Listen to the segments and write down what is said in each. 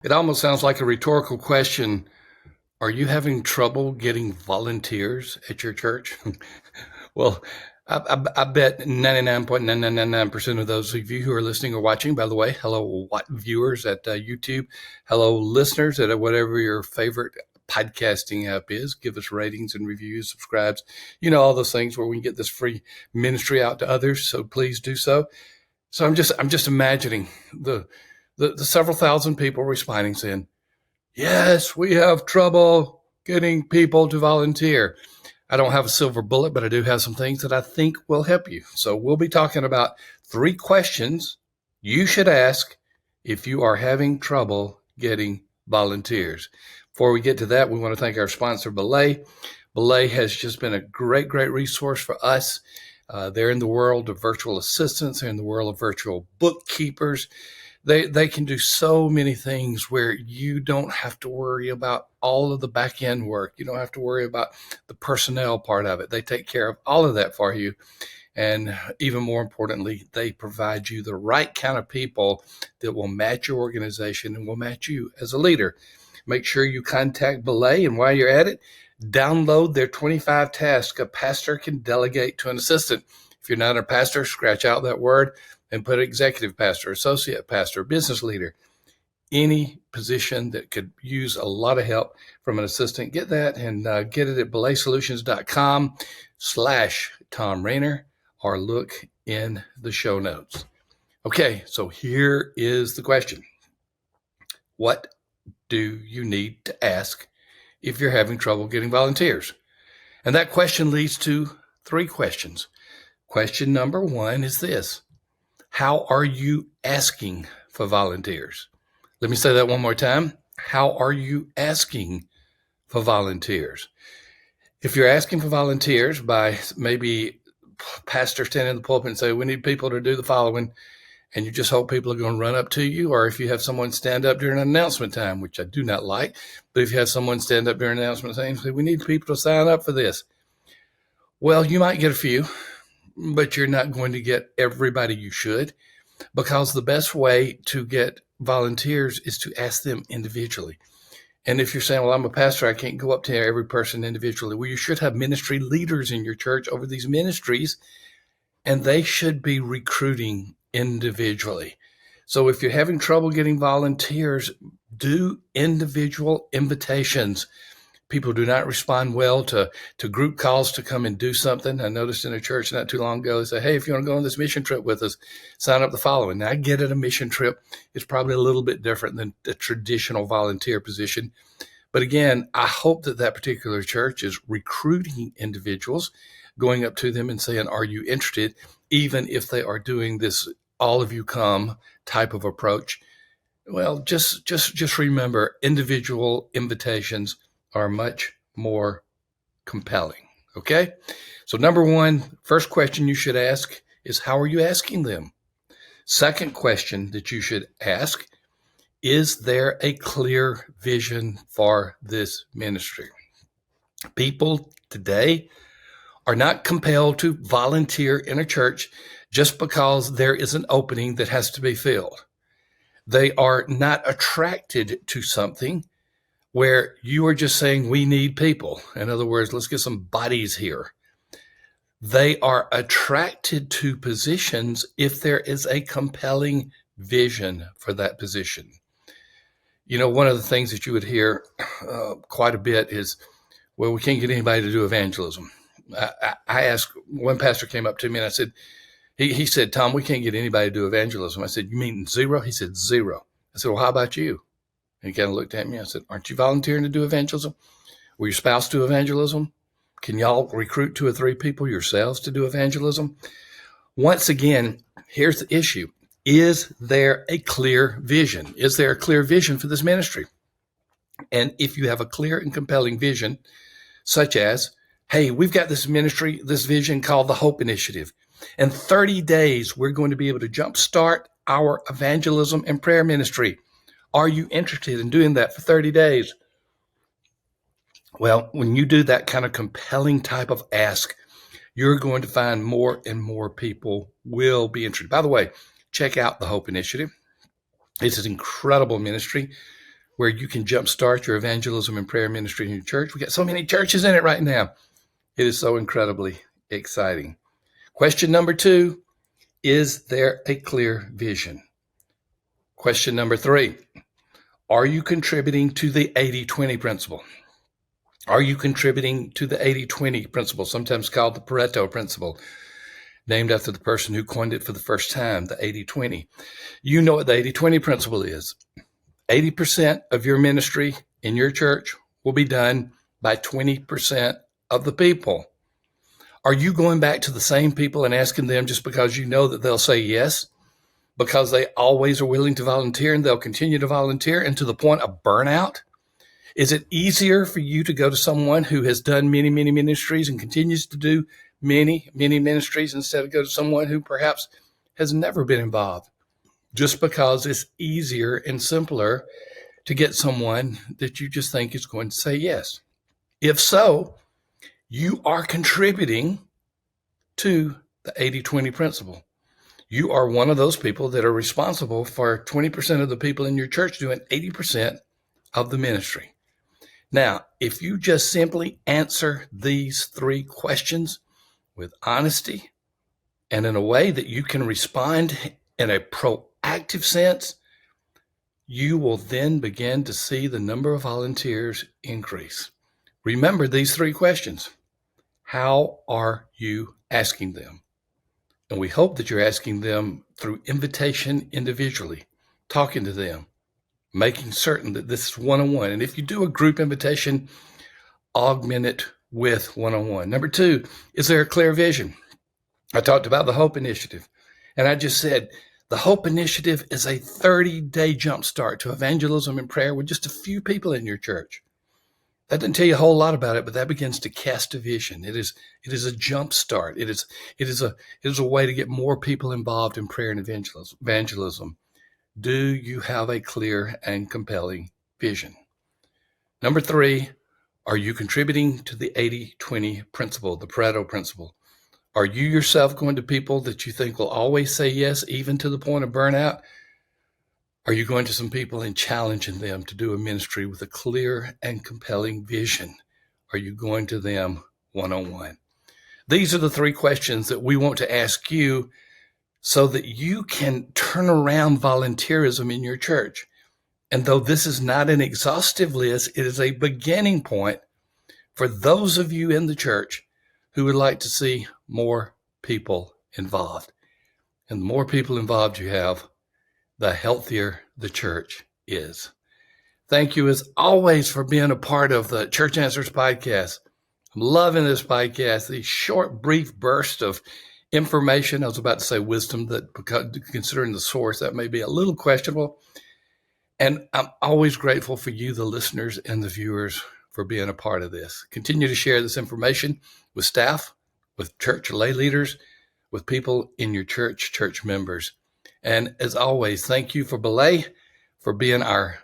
It almost sounds like a rhetorical question. Are you having trouble getting volunteers at your church? Well, I bet 99.9999% of those of you who are listening or watching, by the way, hello, viewers at YouTube, hello, listeners at whatever your favorite podcasting app is. Give us ratings and reviews, subscribes, all those things where we can get this free ministry out to others. So please do so. So I'm just imagining the several thousand people responding saying, yes, we have trouble getting people to volunteer. I don't have a silver bullet, but I do have some things that I think will help you. So we'll be talking about 3 questions you should ask if you are having trouble getting volunteers. Before we get to that, we want to thank our sponsor, Belay. Belay has just been a great resource for us. They're in the world of virtual assistants. They're in the world of virtual bookkeepers. They can do so many things where you don't have to worry about all of the back end work. You don't have to worry about the personnel part of it. They take care of all of that for you. And even more importantly, they provide you the right kind of people that will match your organization and will match you as a leader. Make sure you contact Belay, and while you're at it, download their 25 tasks a pastor can delegate to an assistant. If you're not a pastor, scratch out that word and put executive pastor, associate pastor, business leader, any position that could use a lot of help from an assistant. Get that and get it at belaysolutions.com/Thom Rainer, or look in the show notes. Okay, so here is the question. What do you need to ask if you're having trouble getting volunteers? And that question leads to 3 questions. Question number 1 is this: how are you asking for volunteers? Let me say that one more time. How are you asking for volunteers? If you're asking for volunteers by maybe pastor standing in the pulpit and say, we need people to do the following, and you just hope people are going to run up to you, or if you have someone stand up during an announcement time, which I do not like, but if you have someone stand up during an announcement time and say, we need people to sign up for this. Well, you might get a few, but you're not going to get everybody you should, because the best way to get volunteers is to ask them individually. And if you're saying, well, I'm a pastor, I can't go up to every person individually. Well, you should have ministry leaders in your church over these ministries, and they should be recruiting individually. So if you're having trouble getting volunteers, do individual invitations. People do not respond well to group calls to come and do something. I noticed in a church not too long ago, they say, hey, if you want to go on this mission trip with us, sign up the following. Now, I get it, a mission trip is probably a little bit different than the traditional volunteer position. But again, I hope that particular church is recruiting individuals, going up to them and saying, are you interested? Even if they are doing this all of you come type of approach. Well, just remember, individual invitations are much more compelling. Okay? So number 1, first question you should ask is, how are you asking them? Second question that you should ask, is there a clear vision for this ministry? People today are not compelled to volunteer in a church just because there is an opening that has to be filled. They are not attracted to something where you are just saying, we need people. In other words, let's get some bodies here. They are attracted to positions if there is a compelling vision for that position. One of the things that you would hear quite a bit is, well, we can't get anybody to do evangelism. I asked, one pastor came up to me and I said, he said, Thom, we can't get anybody to do evangelism. I said, you mean 0? He said, 0. I said, well, how about you? And he kind of looked at me. I said, aren't you volunteering to do evangelism? Will your spouse do evangelism? Can y'all recruit 2 or 3 people yourselves to do evangelism? Once again, here's the issue. Is there a clear vision? Is there a clear vision for this ministry? And if you have a clear and compelling vision, such as, hey, we've got this ministry, this vision called the Hope Initiative. In 30 days, we're going to be able to jumpstart our evangelism and prayer ministry. Are you interested in doing that for 30 days? Well, when you do that kind of compelling type of ask, you're going to find more and more people will be interested. By the way, check out the Hope Initiative. It's an incredible ministry. where you can jumpstart your evangelism and prayer ministry in your church. We got so many churches in it right now. It is so incredibly exciting. Question number 2, is there a clear vision? Question number 3, are you contributing to the 80-20 principle? Are you contributing to the 80-20 principle, sometimes called the Pareto principle, named after the person who coined it for the first time, the 80-20? You know what the 80-20 principle is. 80% of your ministry in your church will be done by 20% of the people. Are you going back to the same people and asking them just because you know that they'll say yes, because they always are willing to volunteer and they'll continue to volunteer, and to the point of burnout? Is it easier for you to go to someone who has done many, many ministries and continues to do many, many ministries instead of go to someone who perhaps has never been involved, just because it's easier and simpler to get someone that you just think is going to say yes? If so, you are contributing to the 80-20 principle. You are one of those people that are responsible for 20% of the people in your church doing 80% of the ministry. Now, if you just simply answer these 3 questions with honesty and in a way that you can respond in a proactive sense, you will then begin to see the number of volunteers increase. Remember these 3 questions. How are you asking them? And we hope that you're asking them through invitation individually, talking to them, making certain that this is one-on-one. And if you do a group invitation, augment it with one-on-one. Number 2, is there a clear vision? I talked about the Hope Initiative, and I just said the Hope Initiative is a 30-day jumpstart to evangelism and prayer with just a few people in your church. That doesn't tell you a whole lot about it, but that begins to cast a vision. It is a jump start. It is a way to get more people involved in prayer and evangelism. Do you have a clear and compelling vision? Number 3, are you contributing to the 80-20 principle, the Pareto principle? Are you yourself going to people that you think will always say yes, even to the point of burnout? Are you going to some people and challenging them to do a ministry with a clear and compelling vision? Are you going to them one-on-one? These are the 3 questions that we want to ask you so that you can turn around volunteerism in your church. And though this is not an exhaustive list, it is a beginning point for those of you in the church who would like to see more people involved. And the more people involved you have, the healthier the church is. Thank you as always for being a part of the Church Answers podcast. I'm loving this podcast, these short, brief bursts of information. I was about to say wisdom, that considering the source, that may be a little questionable. And I'm always grateful for you, the listeners and the viewers, for being a part of this. Continue to share this information with staff, with church lay leaders, with people in your church members. And as always, thank you for Belay for being our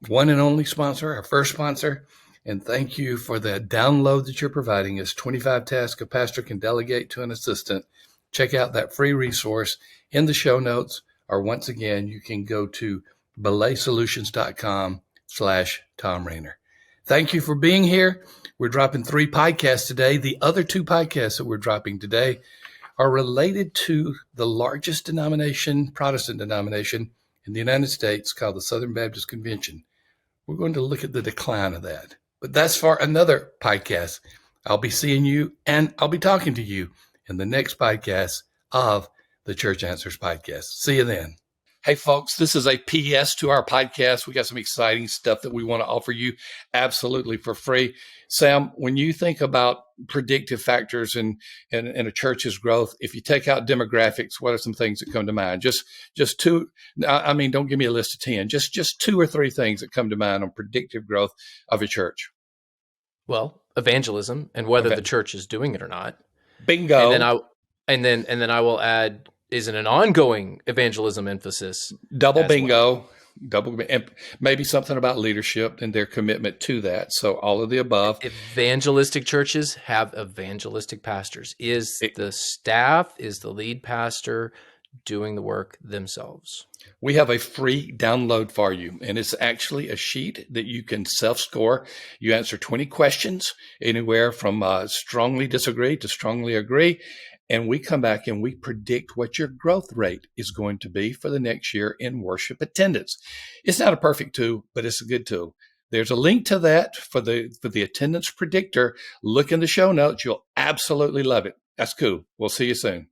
one and only sponsor, our first sponsor. And thank you for the download that you're providing us, 25 tasks a pastor can delegate to an assistant. Check out that free resource in the show notes, or once again, you can go to belaysolutions.com/Thom Rainer. Thank you for being here. We're dropping 3 podcasts today. The other 2 podcasts that we're dropping today are related to the largest denomination, Protestant denomination in the United States, called the Southern Baptist Convention. We're going to look at the decline of that. But that's for another podcast. I'll be seeing you and I'll be talking to you in the next podcast of the Church Answers podcast. See you then. Hey, folks, this is a PS to our podcast. We got some exciting stuff that we want to offer you absolutely for free. Sam, when you think about predictive factors in a church's growth, if you take out demographics, what are some things that come to mind? Just 2. I mean, don't give me a list of 10. Just 2 or 3 things that come to mind on predictive growth of a church. Well, evangelism and whether the church is doing it or not. Bingo. And then I will add, is it an ongoing evangelism emphasis? Double bingo. Well. Maybe something about leadership and their commitment to that. So all of the above. Evangelistic churches have evangelistic pastors. Is the staff, is the lead pastor doing the work themselves? We have a free download for you, and it's actually a sheet that you can self-score. You answer 20 questions, anywhere from strongly disagree to strongly agree, and we come back and we predict what your growth rate is going to be for the next year in worship attendance. It's not a perfect tool, but it's a good tool. There's a link to that for the attendance predictor. Look in the show notes. You'll absolutely love it. That's cool. We'll see you soon.